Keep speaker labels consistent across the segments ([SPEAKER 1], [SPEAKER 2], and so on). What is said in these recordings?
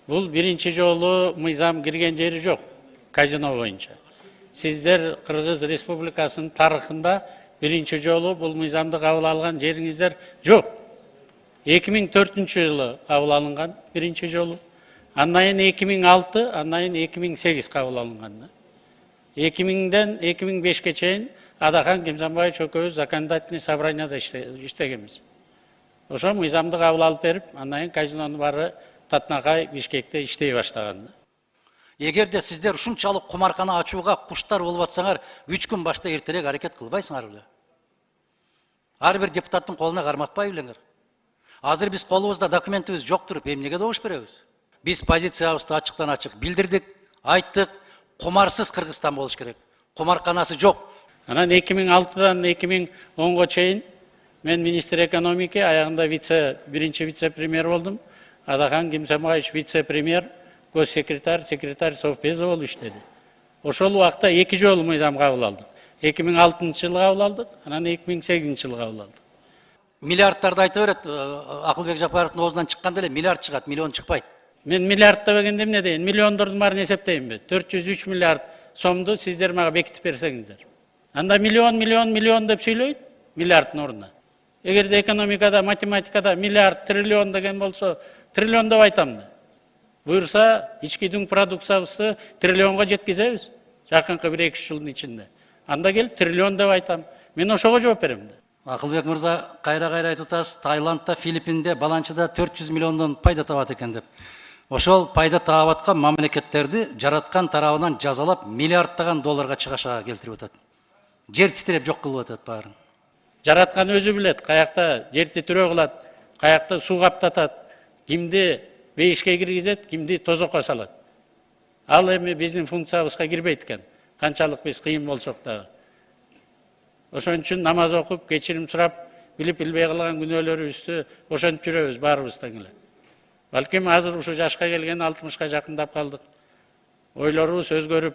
[SPEAKER 1] Бул биринчи жолу мыйзам кирген жери жок казино боюнча. Сиздер Кыргыз Республикасынын тарыхында биринчи жолу бул мыйзамды кабыл алган жериңиздер жок. 2004 жылы кабыл алынган биринчи жолу. Андан кийин 2006, андан кийин 2008 кабыл алынган. 2000ден 2005ке чейин Адахан Кемсанбаевич экөөбүз законодательный собранияда иштегенбиз. Ошо мыйзамды кабыл алып берип, андан кийин казинонун баары Татнакай, Бишкекте иштей баштаган.
[SPEAKER 2] Эгерде сиздер ушунчалык кумаркана ачууга куштар болуп атсаңар, 3 күн башта эртерээк аракет кылбайсыңар беле? Ар бир депутаттын колуна карматпай белеңер. Азыр биз колубузда документибиз жок туруп, эмнеге добуш беребиз? Биз позициябызды ачыктан ачык билдирдик, айттык, кумарсыз Кыргызстан болуш керек. Кумарканасы жок.
[SPEAKER 1] Анан 2006-дан 2010га чейин мен министр экономики, аягында биринчи вице-премьер болдум. Адахан Кемсанбаевич вице-премьер, госсекретарь, секретарь Совбезов болуп иштеди. Ошол убакта 2 жолу мыйзам кабыл алдык. 2006-жылы кабыл алдык, анан 2008-жылы кабыл алдык.
[SPEAKER 2] Миллиардтарды айта берет, Акылбек Жапаровдун оозунан чыкканда эле миллиард чыгат, миллион чыкпайт.
[SPEAKER 1] Мен миллиард дегенде эмне дейин? Миллиондордун баарын эсептейинби? 403 миллиард сомду сиздер мага бекитип берсеңиздер. Анда миллион деп сүйлөйт, миллиарддын ордуна. Эгерде экономикада, математикада миллиард, триллион деген болсо, триллион деп айтам да. Буюрса, ички дүң продукциябызды триллионго жеткизебиз. Жакынкы 1-2 жылдын ичинде. Анда келип триллион деп айтам. Мен ошого жооп берем да.
[SPEAKER 2] Акылбек мырза кайра айтып атасыз, Таиландда, Филиппинде, Баланчыда 400 миллондон пайда табат экен деп. Ошол пайда таап аткан мамлекеттерди жараткан тарабынан жазалап миллиарддаган долларга чыгашага келтирип атат. Жер титиреп жок кылып атат баарын.
[SPEAKER 1] Жараткан өзү билет, каякта жер титирөө кылат, каякта суу каптатат, кимди бейишке киргизет, кимди тозокко салат. Ал эми биздин функциябызга кирбейт экен. Канчалык биз кыйын болсок дагы. Ошон үчүн намаз окуп, кечирим сурап, билип билбей калган күнөөлөрүбүздү ошентип жүрөбүз баарыбыздан эле. Балким азыр ушу жашка келген 60ка жакындап калдык. Ойлорубуз өзгөрүп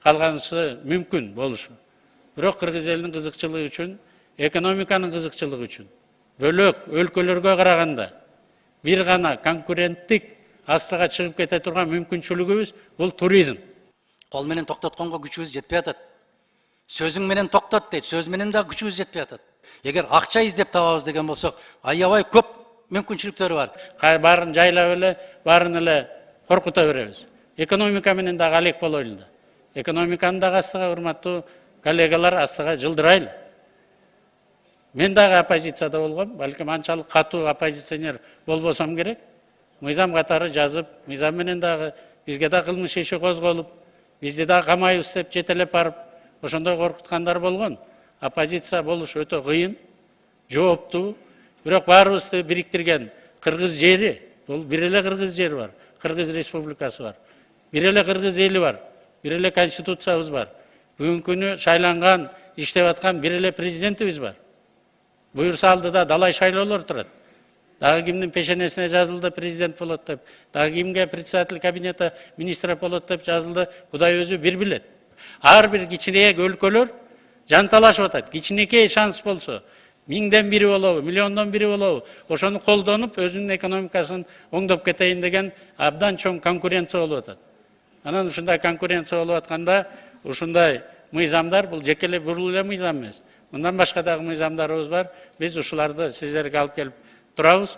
[SPEAKER 1] калганысы мүмкүн болушу. Бирок кыргыз элинин кызыкчылыгы үчүн, экономиканын кызыкчылыгы үчүн бөлөк өлкөлөргө караганда бир гана конкуренттик астыга чыгып кете турган мүмкүнчүлүгүбүз бул туризм.
[SPEAKER 2] Кол менен токтотконго күчүбүз жетпей атат. Сөзүң менен токтот дейт, сөз менен да күчүбүз жетпей атат. Эгер акча издеп табабыз деген болсок, аябай көп мүмкүнчүлүктөр бар.
[SPEAKER 1] Баарын жайлап эле, баарын эле коркута беребиз. Экономика менен дагы алек болойлу да. Экономиканы дагы астыга, урматтуу коллегалар, астыга жылдырайлы. Мен дагы оппозицияда болгом, балким анчалык катуу оппозиционер болбосом керек. Мыйзам катары жазып, мыйзам менен дагы бизге да кылмыш иши козголуп, бизди да камайбыз деп жетелеп барып, ошондой коркуткандар болгон. Оппозиция болуш өтө кыйын, жооптуу. Бирок баарыбызды бириктирген кыргыз жери, бул бир эле кыргыз жери бар, Кыргыз Республикасы бар. Бир эле кыргыз эли бар, бир эле конституциябыз бар. Бүгүнкү күнү шайланган, иштеп аткан бир эле президентибиз бар. Буюрса алдыда далай шайлоолор турат. Дагы кимдин пешенесине жазылды президент болот деп, дагы кимге председатель кабинета министров болот деп жазылды, Кудай өзү бир билет. Ар бир кичинекей өлкөлөр жанталашып атат. Кичинекей шанс болсо, 1000ден бири болобу, миллиондон бири болобу, ошону колдонуп өзүнүн экономикасын оңдоп кетейин деген абдан чоң конкуренция болуп атат. Анан ушундай конкуренция болуп атканда, ушундай мыйзамдар бул жекеле бул эле мыйзам эмес. Мындан башка дагы мыйзамдарыбыз бар. Биз ушуларды сиздерге алып келип турабыз.